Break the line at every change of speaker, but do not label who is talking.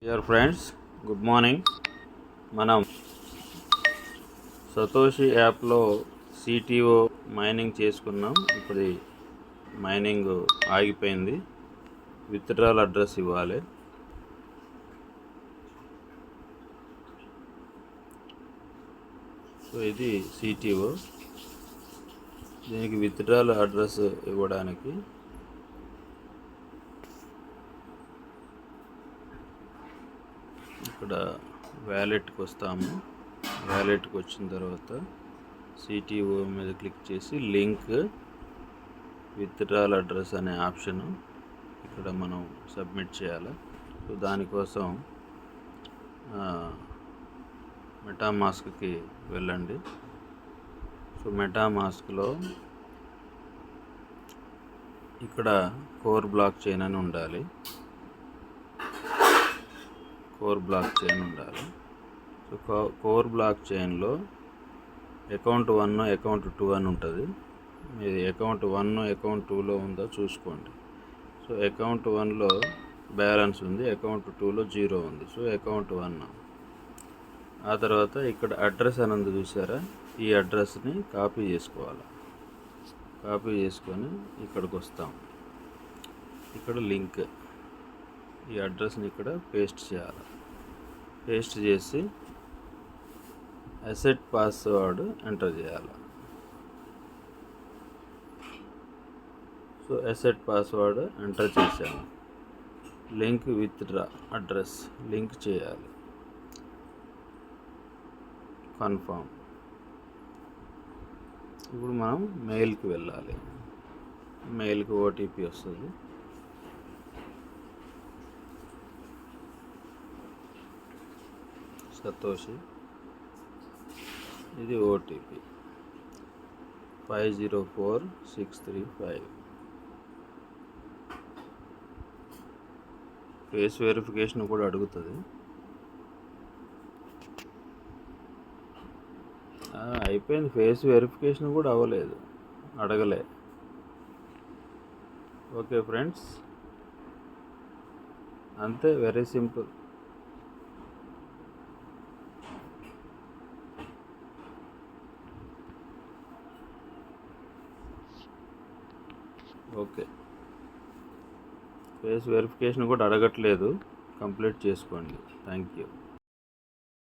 Dear friends, good morning. మనం Satoshi యాప్లో CTO mining చేసుకున్నాం. ఇప్పుడు మైనింగ్ ఆగిపోయింది. విత్డ్రాల్ అడ్రస్ ఇవ్వాలి. సో ఇది సిటిఓ. దీనికి విత్డ్రాల్ అడ్రస్ ఇవ్వడానికి ఇక్కడ వ్యాలెట్కి వస్తాము. వ్యాలెట్కి వచ్చిన తర్వాత సిటిఓ మీద క్లిక్ చేసి లింక్ విత్డ్రాల్ అడ్రస్ అనే ఆప్షన్ ఇక్కడ మనం సబ్మిట్ చేయాలి. సో దానికోసం మెటామాస్క్కి వెళ్ళండి. సో మెటామాస్క్లో ఇక్కడ కోర్ బ్లాక్ చైన్ అని ఉండాలి. కోర్ బ్లాక్ చైన్ ఉండాలి. సో కోర్ బ్లాక్ చైన్లో అకౌంట్ 1 అకౌంట్ 2 అని ఉంటుంది. మీది అకౌంట్ 1 అకౌంట్ 2లో ఉందో చూసుకోండి. సో అకౌంట్ 1లో బ్యాలెన్స్ ఉంది, అకౌంట్ 2లో 0 ఉంది. So account 1. ఆ తర్వాత ఇక్కడ అడ్రస్ అని ఉంది చూసారా, ఈ అడ్రస్ని కాపీ చేసుకోవాలి. కాపీ చేసుకొని ఇక్కడికి వస్తాం. ఇక్కడ లింక్, ఈ అడ్రస్ని ఇక్కడ పేస్ట్ చేయాలి. పేస్ట్ చేసి అసెట్ పాస్వర్డ్ ఎంటర్ చేయాలి. సో అసెట్ పాస్వర్డ్ ఎంటర్ చేశాము. లింక్ విత్డ్రా అడ్రస్ లింక్ చేయాలి. కన్ఫర్మ్. ఇప్పుడు మనం మెయిల్కి వెళ్ళాలి. మెయిల్కి ఓటీపీ వస్తుంది. సతోషి, ఇది ఓటీపీ 504635. ఫేస్ వెరిఫికేషన్ కూడా అడుగుతుంది. అయిపోయింది. ఫేస్ వెరిఫికేషన్ కూడా అవ్వలేదు, అడగలే. ఓకే ఫ్రెండ్స్, అంతే, very simple. Okay, face verification కూడా అడగట్లేదు. కంప్లీట్ చేసుకోండి. Thank you.